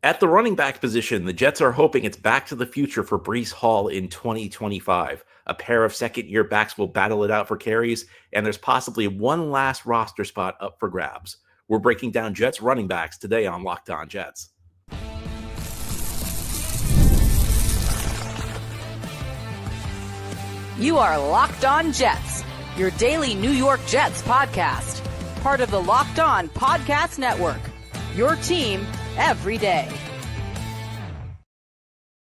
At the running back position, the Jets are hoping it's back to the future for Breece Hall in 2025. A pair of second-year backs will battle it out for carries, and there's possibly one last roster spot up for grabs. We're breaking down Jets running backs today on Locked On Jets. You are Locked On Jets, your daily New York Jets podcast. Part of the Locked On Podcast Network, your team every day.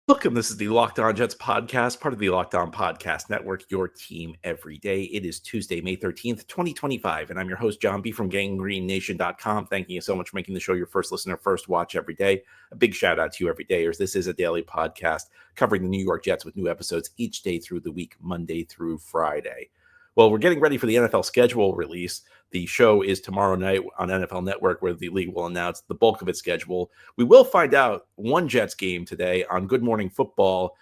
Welcome. This is the Locked On Jets podcast, part of the Locked On Podcast Network, your team every day. It is Tuesday, May 13th, 2025, and I'm your host, John B. from GanggreenNation.com. Thanking you so much for making the show your first listener, first watch every day. A big shout out to you every day, as this is a daily podcast covering the New York Jets with new episodes each day through the week, Monday through Friday. Well, we're getting ready for the NFL schedule release. The show is tomorrow night on NFL Network, where the league will announce the bulk of its schedule. We will find out one Jets game today on Good Morning Football.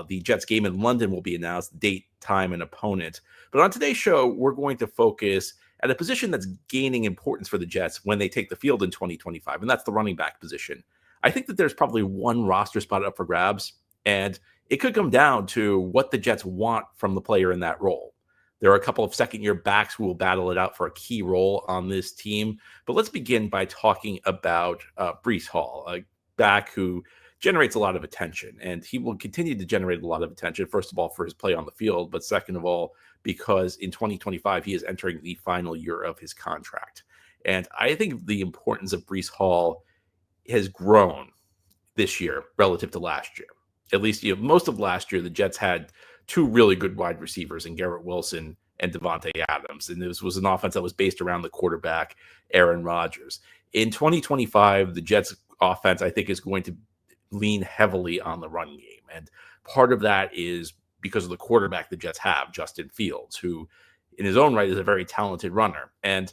The Jets game in London will be announced, date, time, and opponent. But on today's show, we're going to focus at a position that's gaining importance for the Jets when they take the field in 2025, and that's the running back position. I think that there's probably one roster spot up for grabs, and it could come down to what the Jets want from the player in that role. There are a couple of second-year backs who will battle it out for a key role on this team. But let's begin by talking about Breece Hall, a back who generates a lot of attention. And he will continue to generate a lot of attention, first of all, for his play on the field, but second of all, because in 2025, he is entering the final year of his contract. And I think the importance of Breece Hall has grown this year relative to last year. At least, most of last year, the Jets had two really good wide receivers in Garrett Wilson and Devontae Adams. And this was an offense that was based around the quarterback, Aaron Rodgers. In 2025, the Jets offense, I think, is going to lean heavily on the run game. And part of that is because of the quarterback the Jets have, Justin Fields, who in his own right is a very talented runner. And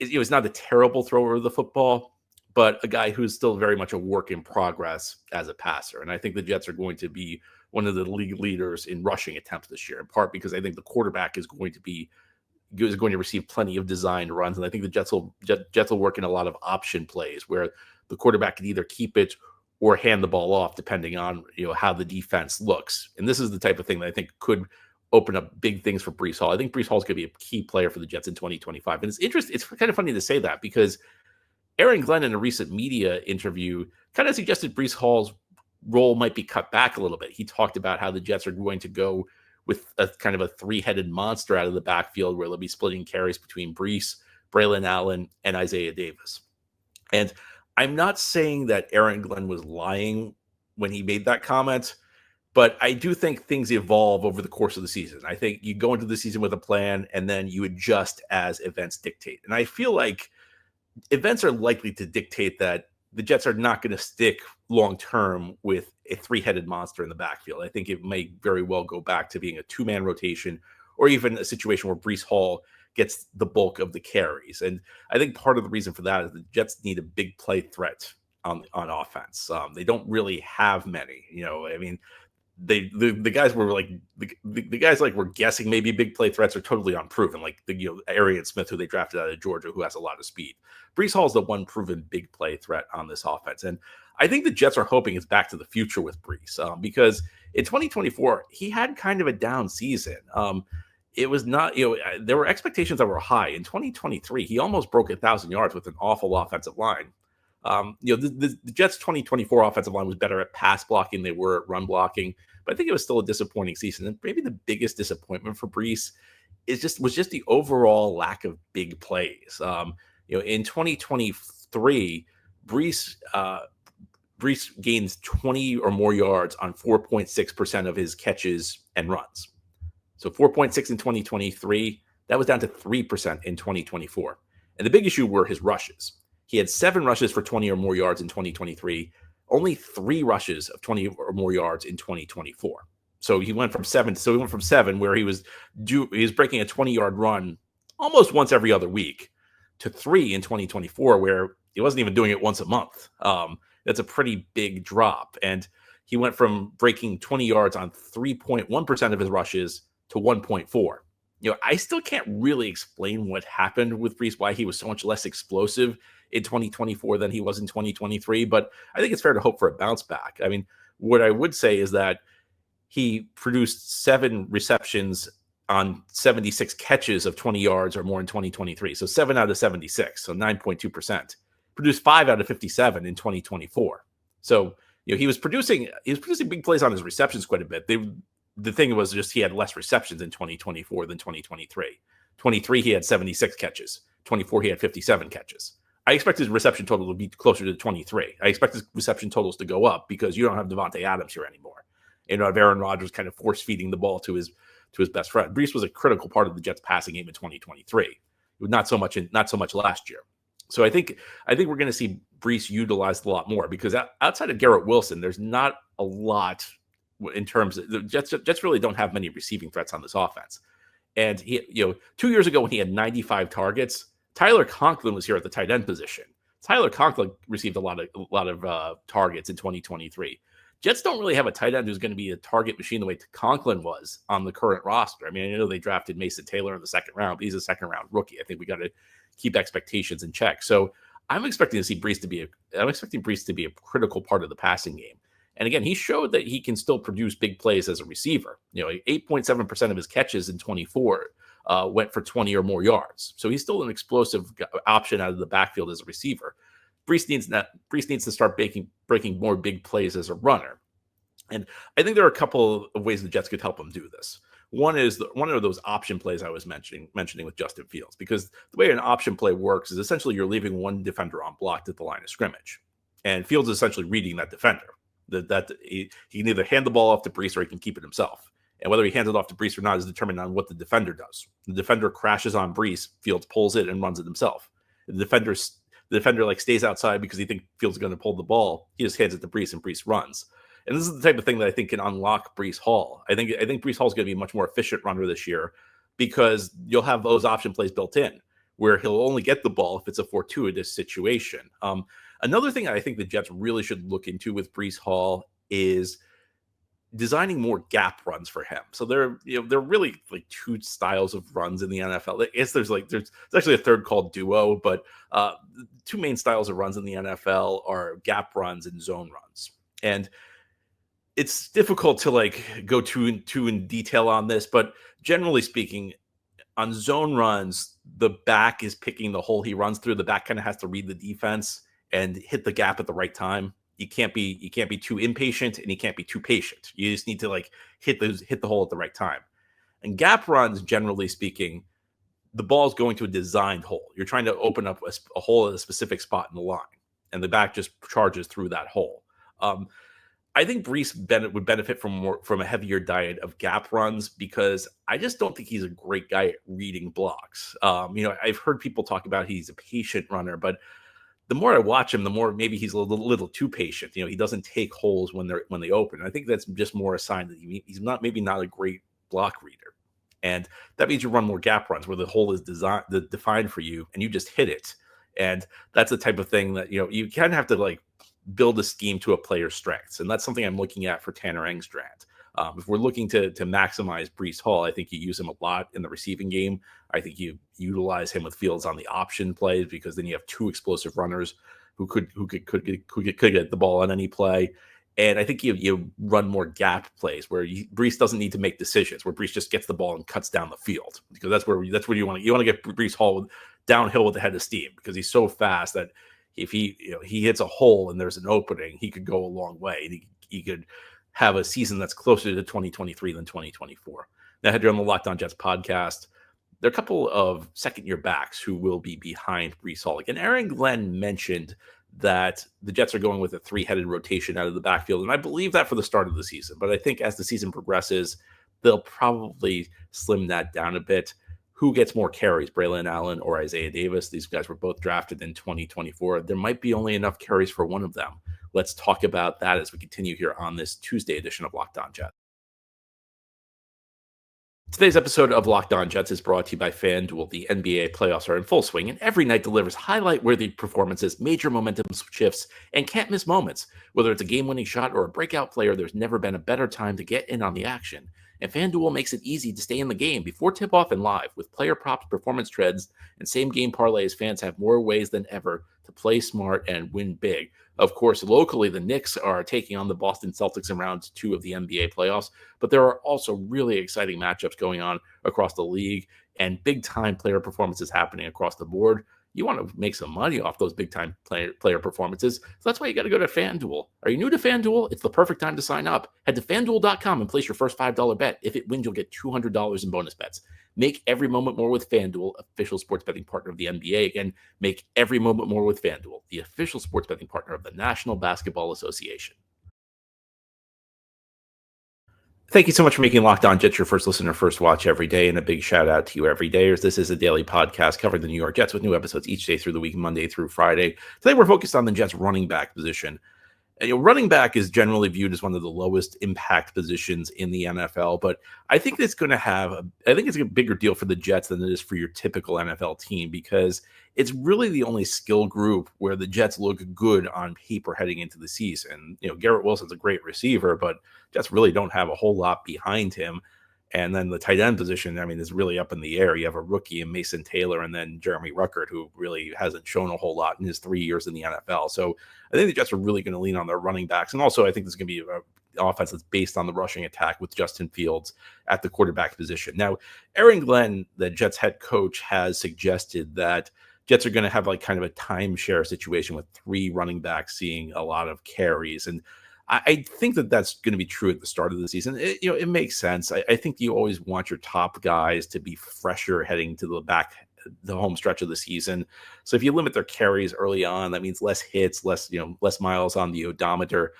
it's not a terrible thrower of the football, but a guy who's still very much a work in progress as a passer. And I think the Jets are going to be one of the league leaders in rushing attempts this year, in part because I think the quarterback is going to receive plenty of designed runs. And I think the Jets will work in a lot of option plays where the quarterback can either keep it or hand the ball off, depending on how the defense looks. And this is the type of thing that I think could open up big things for Breece Hall. I think Breece Hall is going to be a key player for the Jets in 2025. And it's kind of funny to say that because Aaron Glenn, in a recent media interview, kind of suggested Breece Hall's role might be cut back a little bit. He talked about how the Jets are going to go with a kind of a three-headed monster out of the backfield where they'll be splitting carries between Breece, Braylon Allen, and Isaiah Davis. And I'm not saying that Aaron Glenn was lying when he made that comment, but I do think things evolve over the course of the season. I think you go into the season with a plan and then you adjust as events dictate. And I feel like events are likely to dictate that the Jets are not going to stick long-term with a three-headed monster in the backfield. I think it may very well go back to being a two-man rotation or even a situation where Breece Hall gets the bulk of the carries. And I think part of the reason for that is the Jets need a big play threat on offense. They don't really have many. The guys were like the guys like were guessing maybe big play threats are totally unproven, like Arian Smith, who they drafted out of Georgia, who has a lot of speed. Breece Hall is the one proven big play threat on this offense, and I think the Jets are hoping it's back to the future with Breece because in 2024 he had kind of a down season. It was not there were expectations that were high. In 2023 he almost broke 1,000 yards with an awful offensive line. The Jets' 2024 offensive line was better at pass blocking than they were at run blocking, but I think it was still a disappointing season. And maybe the biggest disappointment for Breece was just the overall lack of big plays. In 2023, Breece gains 20 or more yards on 4.6% of his catches and runs. So 4.6 in 2023, that was down to 3% in 2024. And the big issue were his rushes. He had 7 rushes for 20 or more yards in 2023, only 3 rushes of 20 or more yards in 2024. So he went from 7 where he was breaking a 20-yard run almost once every other week to 3 in 2024 where he wasn't even doing it once a month. That's a pretty big drop. And he went from breaking 20 yards on 3.1% of his rushes to 1.4. I still can't really explain what happened with Breece, why he was so much less explosive in 2024 than he was in 2023. But I think it's fair to hope for a bounce back. I mean, what I would say is that he produced 7 receptions on 76 catches of 20 yards or more in 2023. So 7 out of 76, so 9.2%. Produced 5 out of 57 in 2024. So, he was producing big plays on his receptions quite a bit. The thing was just he had less receptions in 2024 than 2023. 23, he had 76 catches. 24, he had 57 catches. I expect his reception total to be closer to 23. I expect his reception totals to go up because you don't have Devontae Adams here anymore. Have Aaron Rodgers kind of force feeding the ball to his best friend. Breece was a critical part of the Jets passing game in 2023. Not so much last year. So I think we're going to see Breece utilized a lot more because outside of Garrett Wilson, there's not a lot in terms of the Jets really don't have many receiving threats on this offense. And he, 2 years ago when he had 95 targets, Tyler Conklin was here at the tight end position. Tyler Conklin received a lot of targets in 2023. Jets don't really have a tight end who's going to be a target machine the way Conklin was on the current roster. I mean, I know they drafted Mason Taylor in the second round, but he's a second round rookie. I think we got to keep expectations in check. So I'm expecting Breece to be a critical part of the passing game. And again, he showed that he can still produce big plays as a receiver. 8.7% of his catches in 24 went for 20 or more yards. So he's still an explosive option out of the backfield as a receiver. Breece needs to start breaking more big plays as a runner. And I think there are a couple of ways the Jets could help him do this. One is one of those option plays I was mentioning with Justin Fields, because the way an option play works is essentially you're leaving one defender unblocked at the line of scrimmage. And Fields is essentially reading that defender. That he can either hand the ball off to Breece or he can keep it himself. And whether he hands it off to Breece or not is determined on what the defender does. The defender crashes on Breece, Fields pulls it and runs it himself. The defender stays outside because he thinks Fields is going to pull the ball. He just hands it to Breece and Breece runs. And this is the type of thing that I think can unlock Breece Hall. I think Breece Hall is going to be a much more efficient runner this year because you'll have those option plays built in where he'll only get the ball if it's a fortuitous situation. Another thing I think the Jets really should look into with Breece Hall is designing more gap runs for him. So there are really like two styles of runs in the NFL. I guess there's actually a third called duo, but two main styles of runs in the NFL are gap runs and zone runs. And it's difficult to go too in detail on this, but generally speaking, on zone runs, the back is picking the hole he runs through. The back kind of has to read the defense and hit the gap at the right time. You can't be too impatient and you can't be too patient. You just need to hit the hole at the right time. And gap runs, generally speaking, the ball is going to a designed hole. You're trying to open up a hole at a specific spot in the line, and the back just charges through that hole. I think Breece would benefit from a heavier diet of gap runs because I just don't think he's a great guy at reading blocks. I've heard people talk about he's a patient runner, but the more I watch him, the more maybe he's a little too patient. He doesn't take holes when they open. And I think that's just more a sign that he's not a great block reader. And that means you run more gap runs where the hole is defined for you and you just hit it. And that's the type of thing that, you kind of have to build a scheme to a player's strengths. And that's something I'm looking at for Tanner Engstrand. If we're looking to maximize Breece Hall, I think you use him a lot in the receiving game. I think you utilize him with Fields on the option plays because then you have two explosive runners who could get the ball on any play. And I think you run more gap plays where Breece doesn't need to make decisions, where Breece just gets the ball and cuts down the field, because that's where you want to get Breece Hall downhill with the head of steam, because he's so fast that if he hits a hole and there's an opening, he could go a long way. And he could have a season that's closer to 2023 than 2024. Now, here on the Locked On Jets podcast, there are a couple of second-year backs who will be behind Breece Hall. And Aaron Glenn mentioned that the Jets are going with a three-headed rotation out of the backfield, and I believe that for the start of the season. But I think as the season progresses, they'll probably slim that down a bit. Who gets more carries, Braylon Allen or Isaiah Davis? These guys were both drafted in 2024. There might be only enough carries for one of them. Let's talk about that as we continue here on this Tuesday edition of Locked On Jets. Today's episode of Locked On Jets is brought to you by FanDuel. The NBA playoffs are in full swing, and every night delivers highlight-worthy performances, major momentum shifts, and can't-miss moments. Whether it's a game-winning shot or a breakout player, there's never been a better time to get in on the action. And FanDuel makes it easy to stay in the game before tip-off and live. With player props, performance trends, and same-game parlays, fans have more ways than ever to play smart and win big. Of course, locally, the Knicks are taking on the Boston Celtics in round 2 of the NBA playoffs, but there are also really exciting matchups going on across the league and big-time player performances happening across the board. You want to make some money off those big-time player performances, so that's why you got to go to FanDuel. Are you new to FanDuel? It's the perfect time to sign up. Head to FanDuel.com and place your first $5 bet. If it wins, you'll get $200 in bonus bets. Make every moment more with FanDuel, official sports betting partner of the NBA. Again, make every moment more with FanDuel, the official sports betting partner of the National Basketball Association. Thank you so much for making Locked On Jets your first listen or first watch every day, and a big shout out to you everydayers. This is a daily podcast covering the New York Jets with new episodes each day through the week, Monday through Friday. Today we're focused on the Jets running back position. Running back is generally viewed as one of the lowest impact positions in the NFL, but I think it's a bigger deal for the Jets than it is for your typical NFL team, because it's really the only skill group where the Jets look good on paper heading into the season. Garrett Wilson's a great receiver, but Jets really don't have a whole lot behind him. And then the tight end position, is really up in the air. You have a rookie in Mason Taylor and then Jeremy Ruckert, who really hasn't shown a whole lot in his 3 years in the NFL. So I think the Jets are really going to lean on their running backs. And also I think there's going to be an offense that's based on the rushing attack with Justin Fields at the quarterback position. Now, Aaron Glenn, the Jets head coach, has suggested that Jets are going to have kind of a timeshare situation with 3 running backs seeing a lot of carries. And I think that that's going to be true at the start of the season. It makes sense. I think you always want your top guys to be fresher heading to the home stretch of the season. So if you limit their carries early on, that means less hits, less miles on the odometer.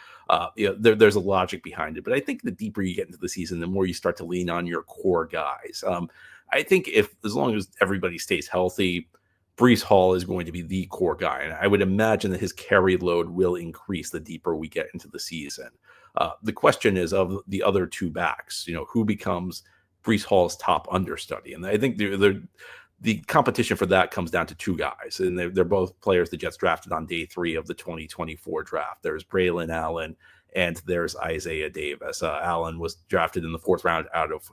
There's a logic behind it. But I think the deeper you get into the season, the more you start to lean on your core guys. I think as long as everybody stays healthy, Breece Hall is going to be the core guy, and I would imagine that his carry load will increase the deeper we get into the season. The question is, of the other 2 backs, who becomes Breece Hall's top understudy? And I think the competition for that comes down to 2 guys, and they're both players the Jets drafted on day 3 of the 2024 draft. There's Braylon Allen and there's Isaiah Davis. Allen was drafted in the 4th round out of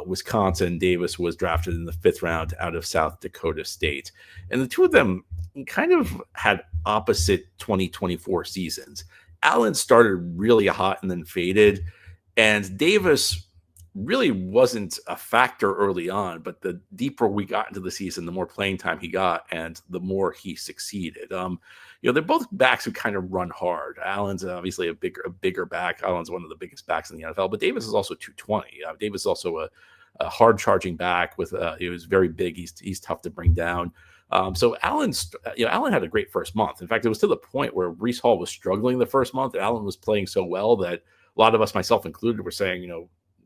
Wisconsin. Davis was drafted in the 5th round out of South Dakota State. And the 2 of them kind of had opposite 2024 seasons. Allen started really hot and then faded, and Davis really wasn't a factor early on, but the deeper we got into the season, the more playing time he got and the more he succeeded. They're both backs who kind of run hard. Allen's obviously a bigger back. Allen's one of the biggest backs in the NFL, but Davis is also 220. Davis is also a hard charging back with he was very big. He's tough to bring down. So Allen had a great first month. In fact, it was to the point where Breece Hall was struggling the first month. Allen was playing so well that a lot of us, myself included, were saying,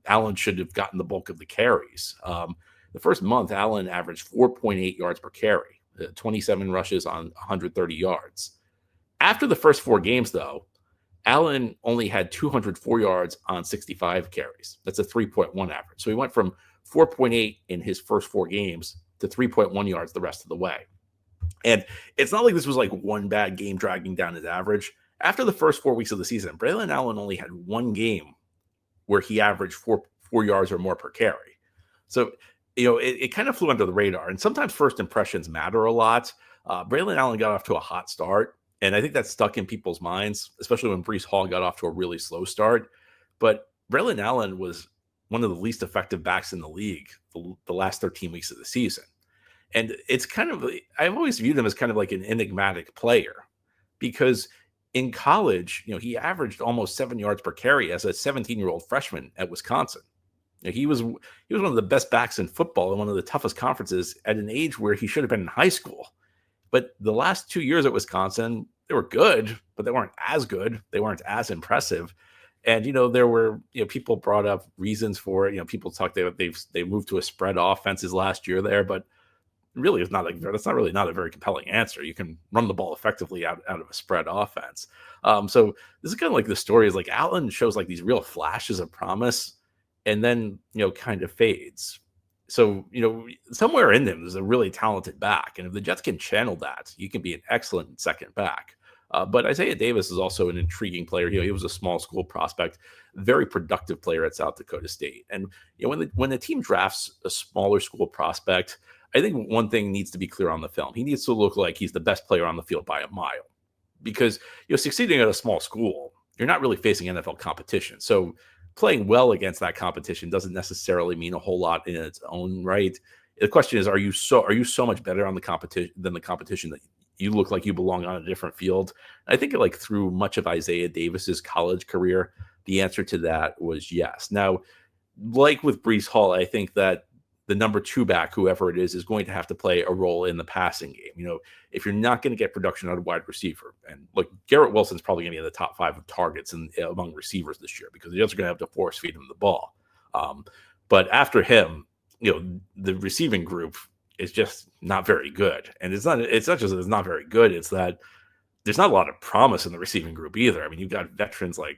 Allen should have gotten the bulk of the carries. The first month, Allen averaged 4.8 yards per carry, 27 rushes on 130 yards. After the first 4 games, though, Allen only had 204 yards on 65 carries. That's a 3.1 average. So he went from 4.8 in his first 4 games to 3.1 yards the rest of the way. And it's not like this was one bad game dragging down his average. After the first 4 weeks of the season, Braylon Allen only had 1 game where he averaged 4 yards or more per carry. So, it kind of flew under the radar. And sometimes first impressions matter a lot. Braylon Allen got off to a hot start, and I think that stuck in people's minds, especially when Breece Hall got off to a really slow start. But Braylon Allen was one of the least effective backs in the league the last 13 weeks of the season. And it's I've always viewed him as kind of like an enigmatic player, because in college, he averaged almost 7 yards per carry as a 17-year-old freshman at Wisconsin. He was one of the best backs in football in one of the toughest conferences at an age where he should have been in high school. But the last 2 years at Wisconsin, they were good, but they weren't as good. They weren't as impressive. And, there were, people brought up reasons for it. People talked about they moved to a spread offense his last year there, but really it's not that's not really not a very compelling answer. You can run the ball effectively out of a spread offense. So this is kind of like the story is Allen shows these real flashes of promise and then, kind of fades. So, somewhere in them is a really talented back. And if the Jets can channel that, you can be an excellent second back. But Isaiah Davis is also an intriguing player. He was a small school prospect, very productive player at South Dakota State. And when the team drafts a smaller school prospect, I think one thing needs to be clear on the film. He needs to look like he's the best player on the field by a mile, because succeeding at a small school, you're not really facing NFL competition. So playing well against that competition doesn't necessarily mean a whole lot in its own right. The question is, are you so much better on the competition than the competition that you look like you belong on a different field? I think like through much of Isaiah Davis's college career, the answer to that was yes. Now, like with Breece Hall, I think that the number 2 back, whoever it is going to have to play a role in the passing game. If you're not going to get production out of wide receiver, and look, Garrett Wilson's probably going to be in the top 5 of targets among receivers this year, because the Jets are going to have to force feed him the ball. But after him, the receiving group is just not very good. And it's not just that it's not very good, it's that there's not a lot of promise in the receiving group either. I mean, you've got veterans like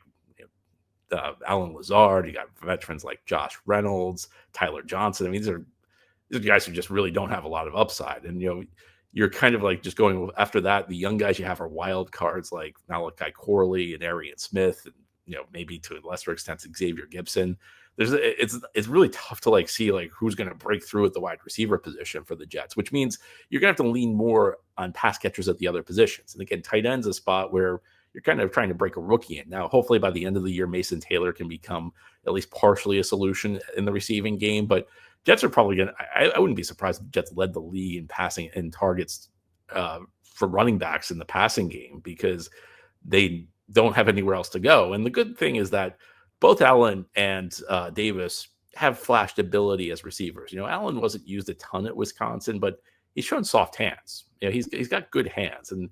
Alan Lazard, you got veterans like Josh Reynolds, Tyler Johnson. I mean, these are guys who just really don't have a lot of upside. And you're kind of like just going after that. The young guys you have are wild cards like Malachi Corley and Arian Smith, and maybe to a lesser extent Xavier Gibson. It's really tough to see who's going to break through at the wide receiver position for the Jets, which means you're going to have to lean more on pass catchers at the other positions. And again, tight end's a spot where you're kind of trying to break a rookie in. Now, hopefully by the end of the year, Mason Taylor can become at least partially a solution in the receiving game. But Jets are probably going to, I wouldn't be surprised if the Jets led the league in passing and targets for running backs in the passing game, because they don't have anywhere else to go. And the good thing is that both Allen and Davis have flashed ability as receivers. Allen wasn't used a ton at Wisconsin, but he's shown soft hands. He's got good hands. And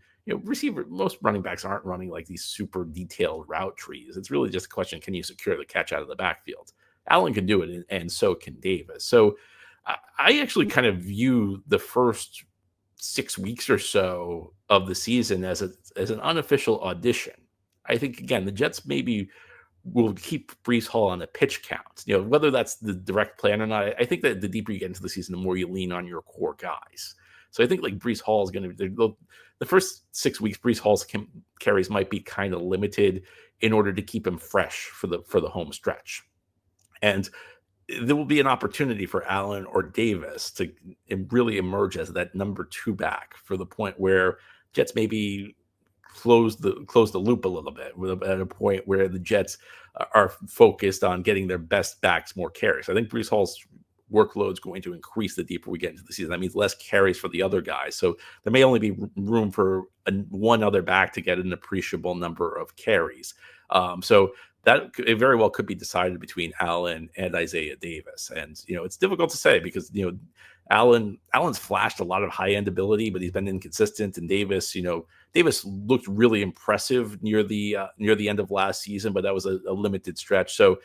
most running backs aren't running like these super detailed route trees. It's really just a question, can you secure the catch out of the backfield? Allen can do it, and so can Davis. So I actually kind of view the first 6 weeks or so of the season as an unofficial audition. I think, again, the Jets maybe will keep Breece Hall on the pitch count. Whether that's the direct plan or not, I think that the deeper you get into the season, the more you lean on your core guys. So I think Breece Hall is going to the first 6 weeks. Breece Hall's carries might be kind of limited in order to keep him fresh for the home stretch, and there will be an opportunity for Allen or Davis to really emerge as that number 2 back, for the point where Jets maybe close the loop a little bit, at a point where the Jets are focused on getting their best backs more carries. I think Breece Hall's workload is going to increase the deeper we get into the season. That means less carries for the other guys. So there may only be room for one other back to get an appreciable number of carries. So that it very well could be decided between Allen and Isaiah Davis. And, it's difficult to say, because, Allen's flashed a lot of high-end ability, but he's been inconsistent. And Davis looked really impressive near the end of last season, but that was a limited stretch. So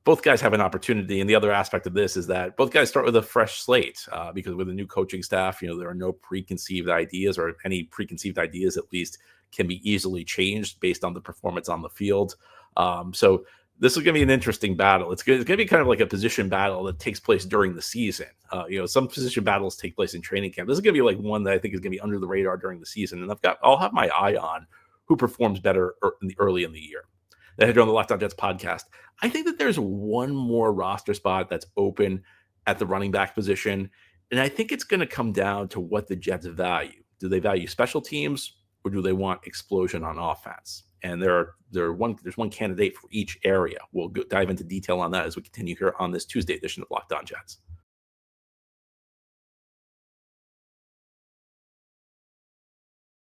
both guys have an opportunity. And the other aspect of this is that both guys start with a fresh slate, because with a new coaching staff, there are no preconceived ideas, or any preconceived ideas at least can be easily changed based on the performance on the field. So this is going to be an interesting battle. It's going to be kind of like a position battle that takes place during the season. Some position battles take place in training camp. This is going to be one that I think is going to be under the radar during the season. And I'll have my eye on who performs better early in the year. That had on the Locked On Jets podcast. I think that there's one more roster spot that's open at the running back position. And I think it's going to come down to what the Jets value. Do they value special teams, or do they want explosion on offense? And there's one candidate for each area. We'll dive into detail on that as we continue here on this Tuesday edition of Locked On Jets.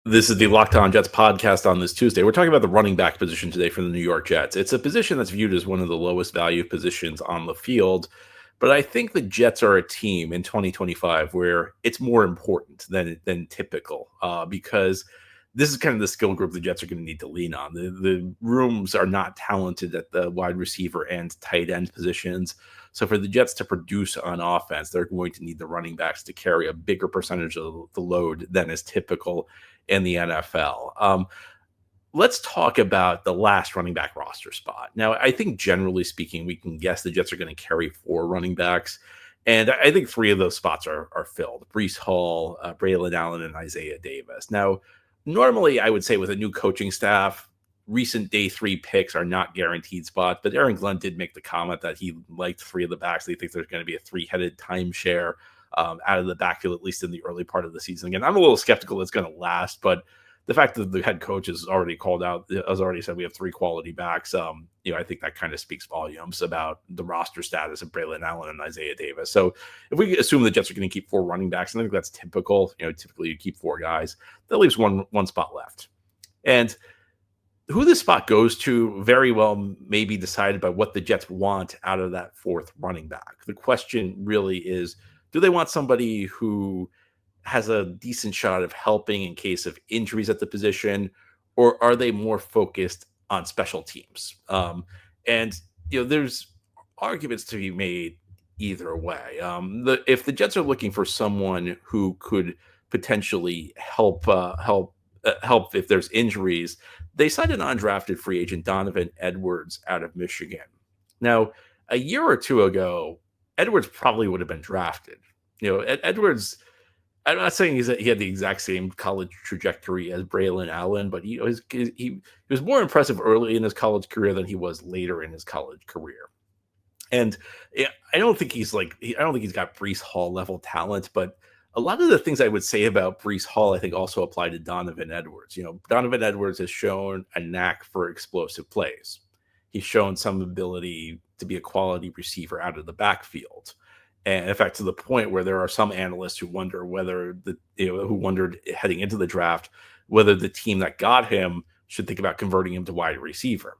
This is the Locked On Jets podcast on this Tuesday. We're talking about the running back position today for the New York Jets. It's a position that's viewed as one of the lowest value positions on the field, but I think the Jets are a team in 2025 where it's more important than typical, because this is kind of the skill group the Jets are going to need to lean on. The rooms are not talented at the wide receiver and tight end positions. So for the Jets to produce on offense, they're going to need the running backs to carry a bigger percentage of the load than is typical in the NFL. Let's talk about the last running back roster spot. Now, I think generally speaking, we can guess the Jets are going to carry 4 running backs. And I think 3 of those spots are filled: Breece Hall, Braylon Allen, and Isaiah Davis. Now, Normally, I would say with a new coaching staff, recent day 3 picks are not guaranteed spots. But Aaron Glenn did make the comment that he liked 3 of the backs. He thinks there's going to be a 3-headed timeshare out of the backfield, at least in the early part of the season. Again, I'm a little skeptical it's going to last, but the fact that the head coach has already called out, has already said we have 3 quality backs, I think that kind of speaks volumes about the roster status of Braylon Allen and Isaiah Davis. So if we assume the Jets are going to keep 4 running backs, and I think that's typical, typically you keep 4 guys, that leaves one spot left. And who this spot goes to very well may be decided by what the Jets want out of that 4th running back. The question really is, do they want somebody who has a decent shot of helping in case of injuries at the position, or are they more focused on special teams? And there's arguments to be made either way. If the Jets are looking for someone who could potentially help if there's injuries, they signed an undrafted free agent, Donovan Edwards, out of Michigan. Now, a year or two ago, Edwards probably would have been drafted. Edwards, I'm not saying he had the exact same college trajectory as Braylon Allen, but he was more impressive early in his college career than he was later in his college career. And I don't think he's got Breece Hall level talent, but a lot of the things I would say about Breece Hall, I think also apply to Donovan Edwards. Donovan Edwards has shown a knack for explosive plays. He's shown some ability to be a quality receiver out of the backfield. And in fact, to the point where there are some analysts who wonder who wondered heading into the draft, whether the team that got him should think about converting him to wide receiver.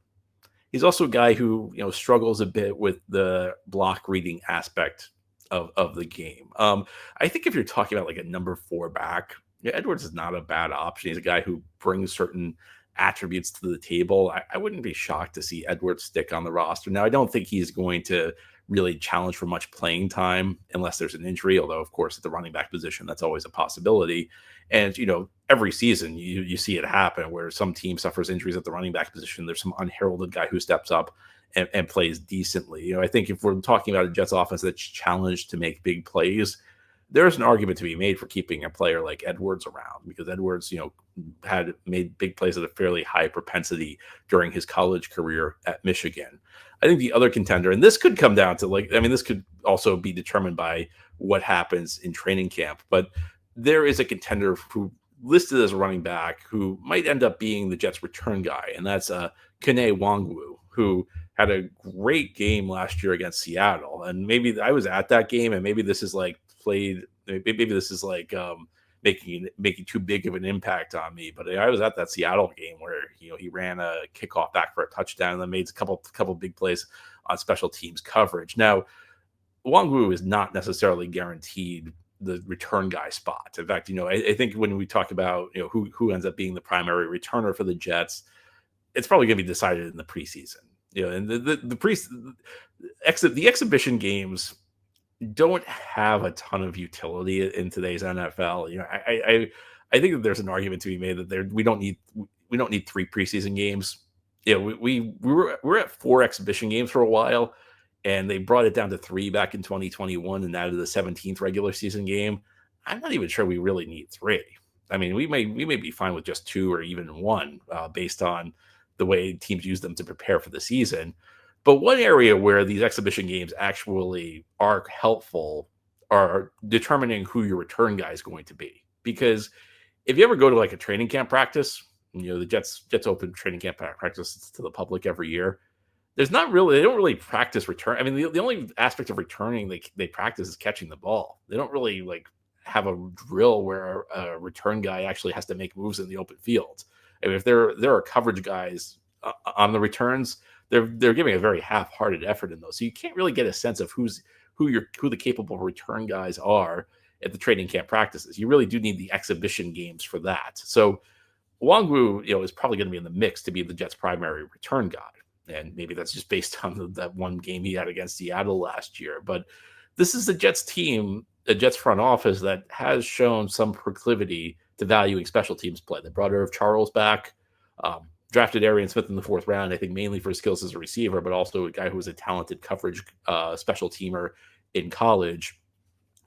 He's also a guy who, struggles a bit with the block reading aspect of the game. I think if you're talking about like a number 4 back, Edwards is not a bad option. He's a guy who brings certain attributes to the table. I wouldn't be shocked to see Edwards stick on the roster. Now, I don't think he's going to really challenge for much playing time unless there's an injury, although, of course, at the running back position, that's always a possibility. And, every season you see it happen where some team suffers injuries at the running back position. There's some unheralded guy who steps up and plays decently. I think if we're talking about a Jets offense that's challenged to make big plays, there's an argument to be made for keeping a player like Edwards around, because Edwards, had made big plays at a fairly high propensity during his college career at Michigan. I think the other contender, and this could come down to this could also be determined by what happens in training camp, but there is a contender who listed as a running back who might end up being the Jets return guy, and that's Kene Nwangwu, who had a great game last year against Seattle. And maybe I was at that game, and maybe this is making too big of an impact on me. But I was at that Seattle game where he ran a kickoff back for a touchdown and then made a couple big plays on special teams coverage. Now, Nwangwu is not necessarily guaranteed the return guy spot. In fact, I think when we talk about who ends up being the primary returner for the Jets, it's probably going to be decided in the preseason. And the exhibition games don't have a ton of utility in today's NFL. I think that there's an argument to be made that we don't need 3 preseason games. We were at 4 exhibition games for a while, and they brought it down to 3 back in 2021 and added the 17th regular season game. I'm not even sure we really need 3. I mean, we may be fine with just 2 or even 1 based on the way teams use them to prepare for the season. But one area where these exhibition games actually are helpful are determining who your return guy is going to be. Because if you ever go to like a training camp practice, the Jets open training camp practice to the public every year. They don't really practice return. I mean, the only aspect of returning they practice is catching the ball. They don't really have a drill where a return guy actually has to make moves in the open field. I mean, if there are coverage guys on the returns, they're giving a very half-hearted effort in those. So you can't really get a sense of who the capable return guys are at the training camp practices. You really do need the exhibition games for that. So Nwangwu, is probably going to be in the mix to be the Jets' primary return guy. And maybe that's just based on that one game he had against Seattle last year. But this is the Jets team, the Jets front office that has shown some proclivity to valuing special teams play. They brought Irv Charles back, drafted Arian Smith in the 4th round, I think mainly for his skills as a receiver, but also a guy who was a talented coverage special teamer in college.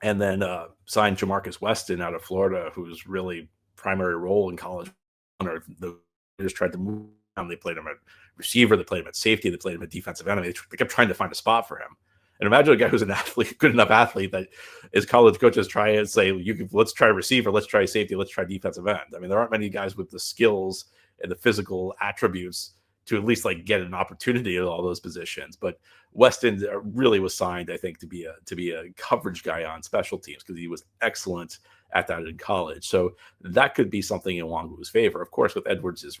And then signed Jamarcus Weston out of Florida, whose really primary role in college or they just tried to move around. They played him at receiver, they played him at safety, they played him at defensive end. They kept trying to find a spot for him. And imagine a guy who's an athlete, good enough athlete, that his college coaches try and say, let's try receiver, let's try safety, let's try defensive end. I mean, there aren't many guys with the skills and the physical attributes to at least like get an opportunity at all those positions. But Weston really was signed, I think, to be a coverage guy on special teams because he was excellent at that in college. So that could be something in Nwangwu's favor. Of course, with Edwards'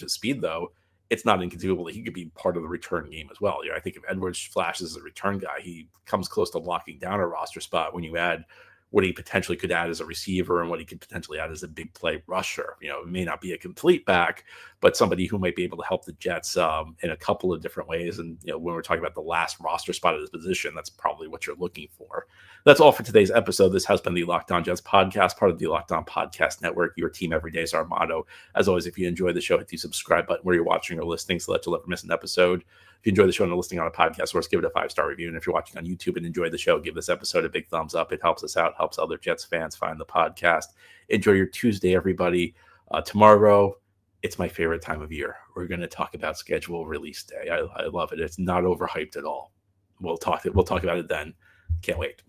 speed, though, it's not inconceivable that he could be part of the return game as well. I think if Edwards flashes as a return guy, he comes close to locking down a roster spot when you add what he potentially could add as a receiver and what he could potentially add as a big play rusher. It may not be a complete back, but somebody who might be able to help the Jets in a couple of different ways. And, when we're talking about the last roster spot at this position, that's probably what you're looking for. That's all for today's episode. This has been the Locked On Jets podcast, part of the Locked On Podcast Network. Your team every day is our motto. As always, if you enjoy the show, hit the subscribe button where you're watching or listening so that you'll never miss an episode. If you enjoy the show and are listening on a podcast source, give it a 5-star review. And if you're watching on YouTube and enjoy the show, give this episode a big thumbs up. It helps us out, helps other Jets fans find the podcast. Enjoy your Tuesday, everybody. Tomorrow, it's my favorite time of year. We're going to talk about schedule release day. I love it. It's not overhyped at all. We'll talk about it then. Can't wait.